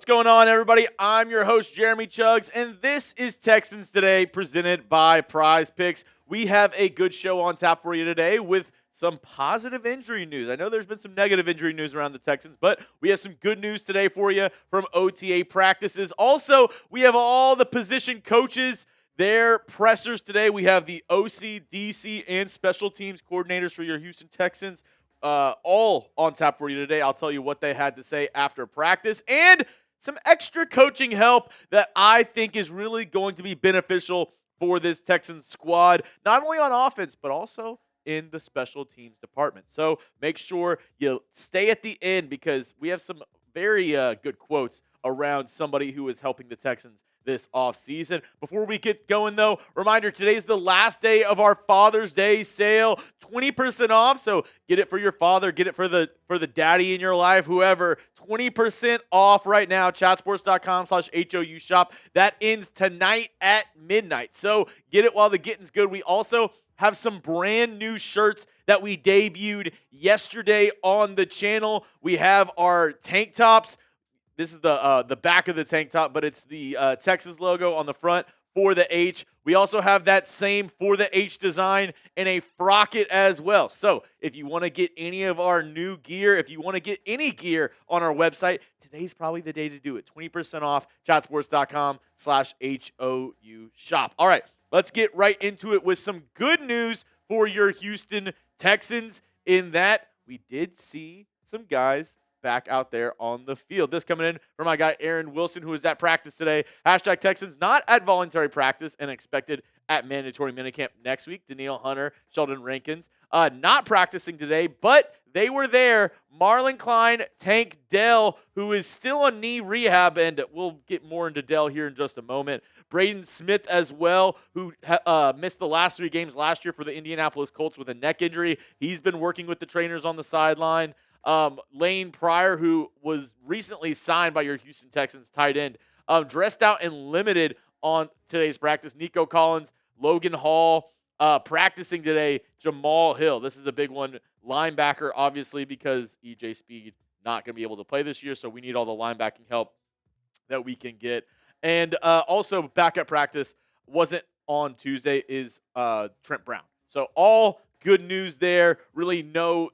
What's going on, everybody? I'm your host, Jeremy Chuggs, and this is Texans Today presented by Prize Picks. We have a good show on tap for you today with some positive injury news. I know there's been some negative injury news around the Texans, but we have some good news today for you from OTA practices. Also, we have all the position coaches, their pressers today. We have the OC, DC, and special teams coordinators for your Houston Texans. All on tap for you today. I'll tell you what they had to say after practice and some extra coaching help that I think is really going to be beneficial for this Texans squad, not only on offense, but also in the special teams department. So make sure you stay at the end because we have some very good quotes around somebody who is helping the Texans this offseason. Before we get going, though, reminder, today's the last day of our Father's Day sale, 20% off. So get it for your father, get it for the daddy in your life, whoever. 20% off right now, chatsports.com/HOU shop. That ends tonight at midnight. So get it while the getting's good. We also have some brand new shirts that we debuted yesterday on the channel. We have our tank tops. This is the back of the tank top, but it's the Texas logo on the front for the H. We also have that same for the H design in a frocket as well. So if you want to get any of our new gear, if you want to get any gear on our website, today's probably the day to do it. 20% off, chatsports.com/HOU shop. All right, let's get right into it with some good news for your Houston Texans in that we did see some guys back out there on the field. This coming in from my guy Aaron Wilson, who is at practice today. Hashtag Texans not at voluntary practice and expected at mandatory minicamp next week. Danielle Hunter, Sheldon Rankins, not practicing today, but they were there. Marlon Klein, Tank Dell, who is still on knee rehab, and we'll get more into Dell here in just a moment. Braden Smith as well, who missed the last 3 games last year for the Indianapolis Colts with a neck injury. He's been working with the trainers on the sideline. Lane Pryor, who was recently signed by your Houston Texans tight end, dressed out and limited on today's practice. Nico Collins, Logan Hall, practicing today. Jamal Hill. This is a big one. Linebacker, obviously, because EJ Speed not going to be able to play this year, so we need all the linebacking help that we can get. And also back at practice, wasn't on Tuesday, is Trent Brown. So all good news there. Really no,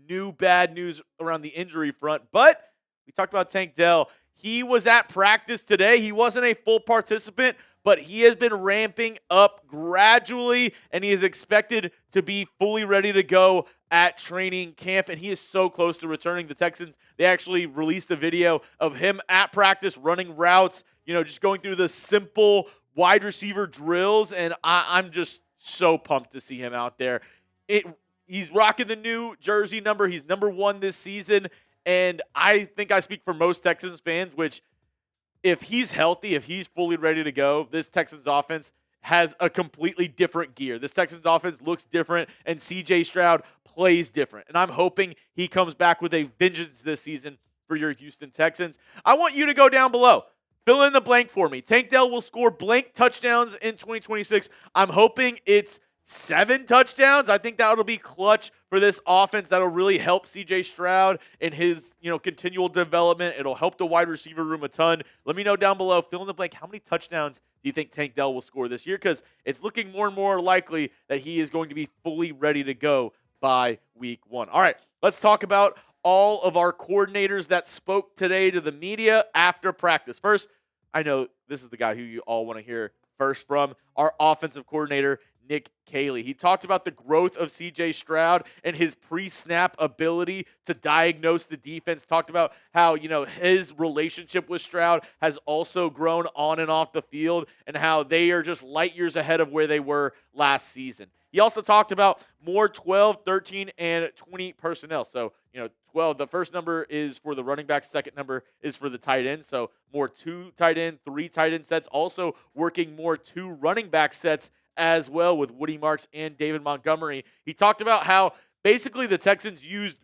new bad news around the injury front. But we talked about Tank Dell. He was at practice today. He wasn't a full participant, but he has been ramping up gradually, and he is expected to be fully ready to go at training camp, and he is so close to returning. The Texans, they actually released a video of him at practice running routes, just going through the simple wide receiver drills, and I'm just so pumped to see him out there. He's rocking the new jersey number. He's number 1 this season, and I think I speak for most Texans fans, which if he's healthy, if he's fully ready to go, this Texans offense has a completely different gear. This Texans offense looks different, and CJ Stroud plays different. And I'm hoping he comes back with a vengeance this season for your Houston Texans. I want you to go down below. Fill in the blank for me. Tank Dell will score blank touchdowns in 2026. I'm hoping it's 7 touchdowns. I think that'll be clutch for this offense. That'll really help CJ Stroud in his, continual development. It'll help the wide receiver room a ton. Let me know down below. Fill in the blank. How many touchdowns do you think Tank Dell will score this year? Because it's looking more and more likely that he is going to be fully ready to go by week 1. All right, let's talk about all of our coordinators that spoke today to the media after practice. First, I know this is the guy who you all want to hear first from, our offensive coordinator, Nick Caley. He talked about the growth of CJ Stroud and his pre-snap ability to diagnose the defense. Talked about how, his relationship with Stroud has also grown on and off the field and how they are just light years ahead of where they were last season. He also talked about more 12, 13, and 20 personnel. So, 12, the first number is for the running back, second number is for the tight end. So more 2 tight end, 3 tight end sets, also working more 2 running back sets as well with Woody Marks and David Montgomery. He talked about how basically the Texans used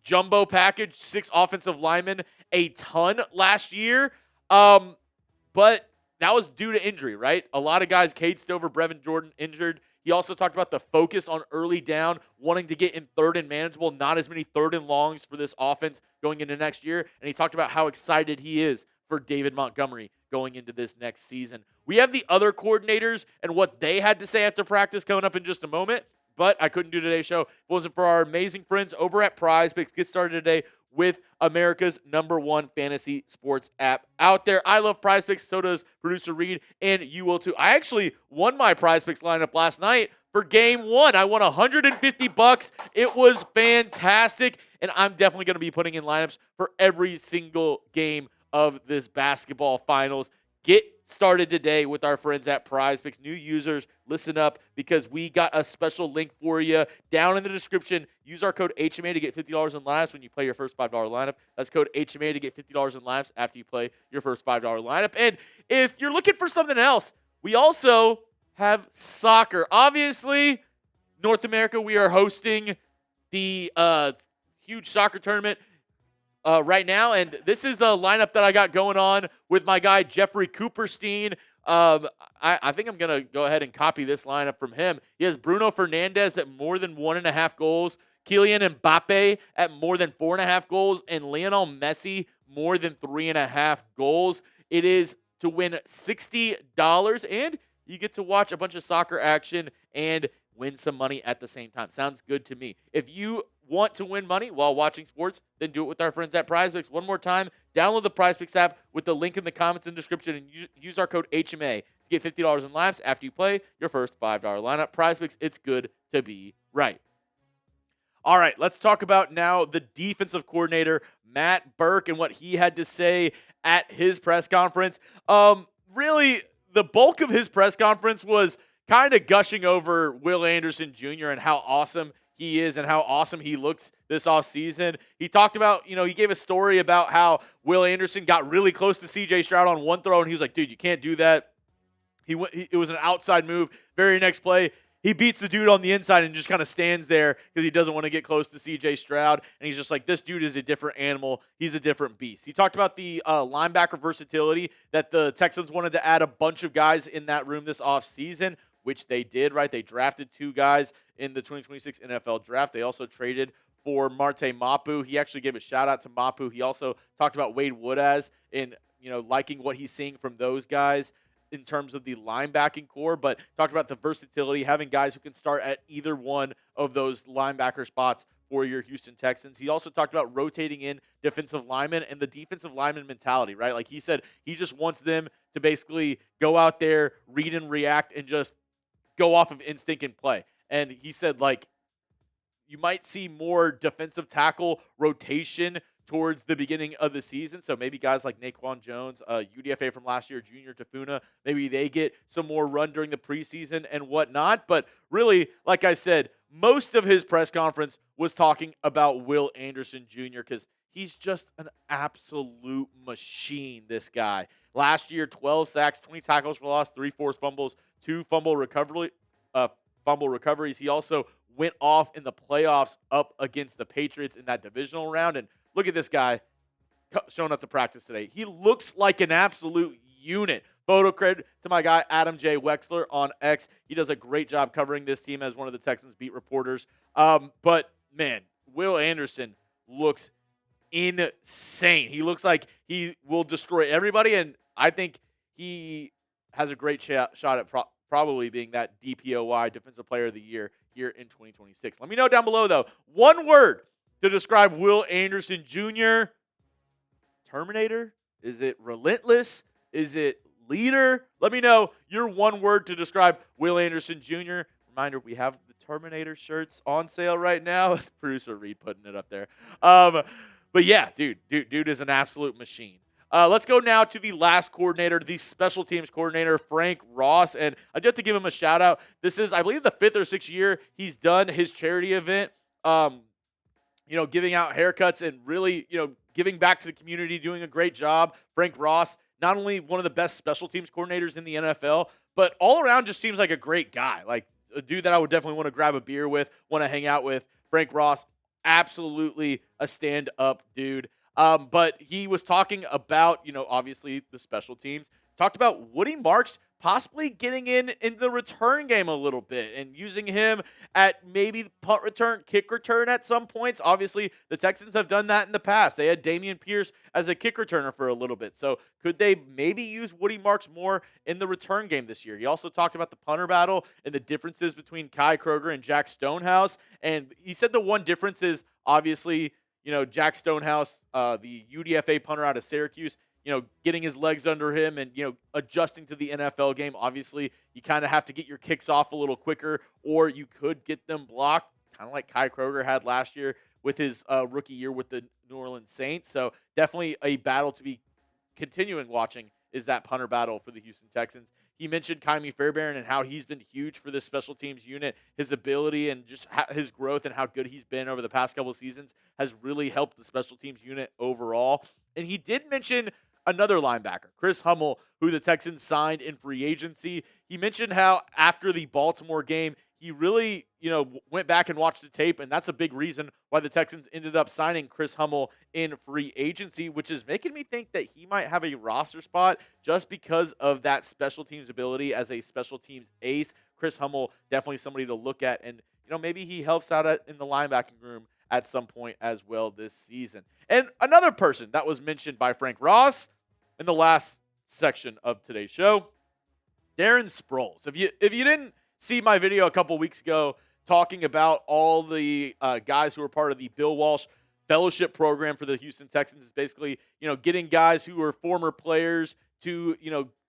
jumbo package, 6 offensive linemen, a ton last year. But that was due to injury, right? A lot of guys, Cade Stover, Brevin Jordan, injured. He also talked about the focus on early down, wanting to get in third and manageable, not as many third and longs for this offense going into next year. And he talked about how excited he is for David Montgomery going into this next season. We have the other coordinators and what they had to say after practice coming up in just a moment, but I couldn't do today's show if it wasn't for our amazing friends over at Prize Picks. Get started today with America's #1 fantasy sports app out there. I love Prize Picks. So does producer Reed, and you will too. I actually won my Prize Picks lineup last night for game 1. I won $150. It was fantastic, and I'm definitely going to be putting in lineups for every single game of this basketball finals. Get started today with our friends at Prize Picks. New users, listen up, because we got a special link for you down in the description. Use our code HMA to get $50 in lineups when you play your first $5 lineup. That's code HMA to get $50 in lineups after you play your first $5 lineup. And if you're looking for something else, we also have soccer. Obviously, North America, we are hosting the huge soccer tournament right now, and this is a lineup that I got going on with my guy Jeffrey Cooperstein. I think I'm going to go ahead and copy this lineup from him. He has Bruno Fernandes at more than 1.5 goals, Kylian Mbappe at more than 4.5 goals, and Lionel Messi more than 3.5 goals. It is to win $60, and you get to watch a bunch of soccer action and win some money at the same time. Sounds good to me. If you want to win money while watching sports, then do it with our friends at Prize Picks. One more time, download the Prize Picks app with the link in the comments and description, and use our code HMA to get $50 in lineups after you play your first $5 lineup. Prize Picks, it's good to be right. All right, let's talk about now the defensive coordinator, Matt Burke, and what he had to say at his press conference. Really, the bulk of his press conference was kind of gushing over Will Anderson Jr. and how awesome he is and how awesome he looks this offseason. He talked about, he gave a story about how Will Anderson got really close to CJ Stroud on one throw, and he was like, dude, you can't do that. It was an outside move. Very next play, he beats the dude on the inside and just kind of stands there because he doesn't want to get close to CJ Stroud. And he's just like, this dude is a different animal. He's a different beast. He talked about the linebacker versatility, that the Texans wanted to add a bunch of guys in that room this offseason, which they did, right? They drafted 2 guys in the 2026 NFL draft. They also traded for Marte Mapu. He actually gave a shout out to Mapu. He also talked about Wade Woodaz and, liking what he's seeing from those guys in terms of the linebacking core, but talked about the versatility, having guys who can start at either one of those linebacker spots for your Houston Texans. He also talked about rotating in defensive linemen and the defensive lineman mentality, right? Like he said, he just wants them to basically go out there, read and react, and just go off of instinct and play. And he said, you might see more defensive tackle rotation towards the beginning of the season. So maybe guys like Naquan Jones, UDFA from last year, Junior Tafuna, maybe they get some more run during the preseason and whatnot. But really, like I said, most of his press conference was talking about Will Anderson Jr. because he's just an absolute machine, this guy. Last year, 12 sacks, 20 tackles for loss, 3 forced fumbles, 2 fumble recoveries. He also went off in the playoffs up against the Patriots in that divisional round. And look at this guy showing up to practice today. He looks like an absolute unit. Photo credit to my guy, Adam J. Wexler on X. He does a great job covering this team as one of the Texans beat reporters. But, man, Will Anderson looks insane. He looks like he will destroy everybody, and I think he has a great shot at probably being that DPOY, Defensive Player of the Year, here in 2026. Let me know down below, though. One word to describe Will Anderson Jr. Terminator? Is it relentless? Is it leader? Let me know your one word to describe Will Anderson Jr. Reminder, we have the Terminator shirts on sale right now. Producer Reed putting it up there. But yeah, dude is an absolute machine. Let's go now to the last coordinator, the special teams coordinator, Frank Ross. And I just have to give him a shout out. This is, I believe, the 5th or 6th year he's done his charity event, giving out haircuts and really, giving back to the community, doing a great job. Frank Ross, not only one of the best special teams coordinators in the NFL, but all around just seems like a great guy. Like a dude that I would definitely want to grab a beer with, want to hang out with. Frank Ross, absolutely a stand-up dude. But he was talking about, obviously the special teams. Talked about Woody Marks possibly getting in the return game a little bit and using him at maybe punt return, kick return at some points. Obviously, the Texans have done that in the past. They had Dameon Pierce as a kick returner for a little bit. So could they maybe use Woody Marks more in the return game this year? He also talked about the punter battle and the differences between Kai Kroger and Jack Stonehouse. And he said the one difference is obviously, Jack Stonehouse, the UDFA punter out of Syracuse, getting his legs under him and, adjusting to the NFL game. Obviously, you kind of have to get your kicks off a little quicker, or you could get them blocked, kind of like Kai Kroger had last year with his rookie year with the New Orleans Saints. So definitely a battle to be continuing watching is that punter battle for the Houston Texans. He mentioned Kaimi Fairbairn and how he's been huge for this special teams unit. His ability and just his growth and how good he's been over the past couple of seasons has really helped the special teams unit overall. And he did mention another linebacker, Chris Hummel, who the Texans signed in free agency. He mentioned how after the Baltimore game, he really, went back and watched the tape, and that's a big reason why the Texans ended up signing Chris Hummel in free agency, which is making me think that he might have a roster spot just because of that special teams ability as a special teams ace. Chris Hummel, definitely somebody to look at, and, maybe he helps out in the linebacking room at some point as well this season. And another person that was mentioned by Frank Ross in the last section of today's show, Darren Sproles. If you didn't see my video a couple weeks ago talking about all the guys who are part of the Bill Walsh Fellowship Program for the Houston Texans, is basically, getting guys who are former players to,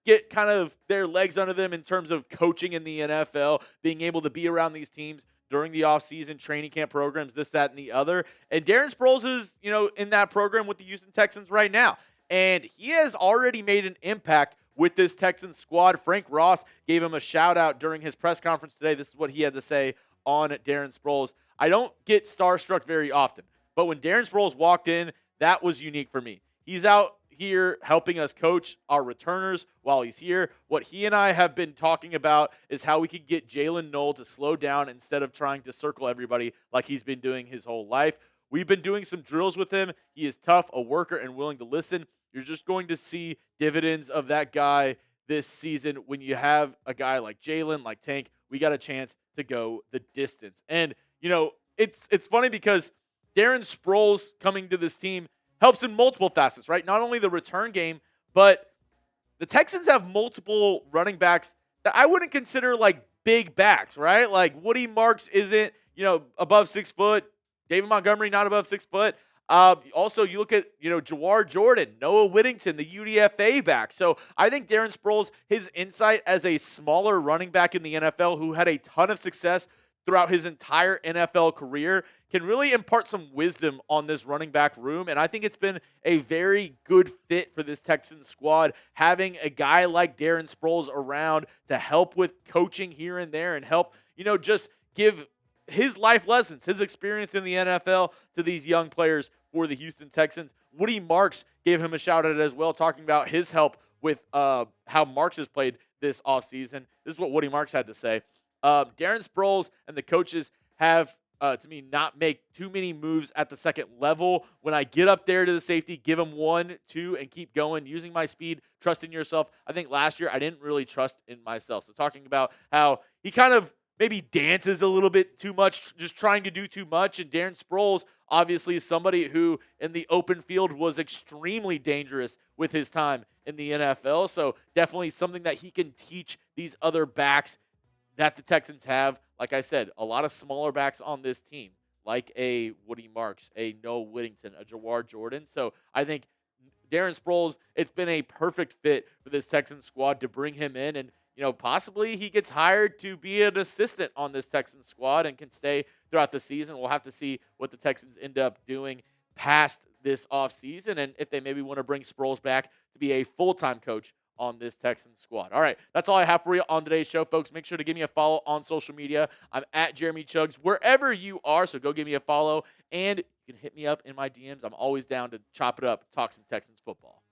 get kind of their legs under them in terms of coaching in the NFL, being able to be around these teams during the offseason, training camp programs, this, that, and the other. And Darren Sproles is, in that program with the Houston Texans right now. And he has already made an impact with this Texans squad. Frank Ross gave him a shout-out during his press conference today. This is what he had to say on Darren Sproles. I don't get starstruck very often, but when Darren Sproles walked in, that was unique for me. He's out here helping us coach our returners while he's here. What he and I have been talking about is how we could get Jalen Knoll to slow down instead of trying to circle everybody like he's been doing his whole life. We've been doing some drills with him. He is tough, a worker, and willing to listen. You're just going to see dividends of that guy this season when you have a guy like Jalen, like Tank. We got a chance to go the distance. And, it's funny because Darren Sproles coming to this team helps in multiple facets, right? Not only the return game, but the Texans have multiple running backs that I wouldn't consider like big backs, right? Like Woody Marks isn't, above 6 foot. David Montgomery not above 6 foot. Also, you look at, Jawar Jordan, Noah Whittington, the UDFA back. So I think Darren Sproles, his insight as a smaller running back in the NFL who had a ton of success throughout his entire NFL career, can really impart some wisdom on this running back room. And I think it's been a very good fit for this Texans squad, having a guy like Darren Sproles around to help with coaching here and there and help, just give his life lessons, his experience in the NFL to these young players for the Houston Texans. Woody Marks gave him a shout out as well, talking about his help with how Marks has played this offseason. This is what Woody Marks had to say. Darren Sproles and the coaches have, to me, not make too many moves at the second level. When I get up there to the safety, give them 1, 2, and keep going, using my speed, trust in yourself. I think last year I didn't really trust in myself. So talking about how he kind of maybe dances a little bit too much, just trying to do too much. And Darren Sproles, obviously, is somebody who in the open field was extremely dangerous with his time in the NFL. So definitely something that he can teach these other backs that the Texans have. Like I said, a lot of smaller backs on this team, like a Woody Marks, a Noah Whittington, a Jawar Jordan. So I think Darren Sproles, it's been a perfect fit for this Texans squad to bring him in. And, possibly he gets hired to be an assistant on this Texans squad and can stay throughout the season. We'll have to see what the Texans end up doing past this offseason and if they maybe want to bring Sproles back to be a full-time coach on this Texans squad. All right, that's all I have for you on today's show, folks. Make sure to give me a follow on social media. I'm at Jeremy Chugs, wherever you are, so go give me a follow, and you can hit me up in my DMs. I'm always down to chop it up, talk some Texans football.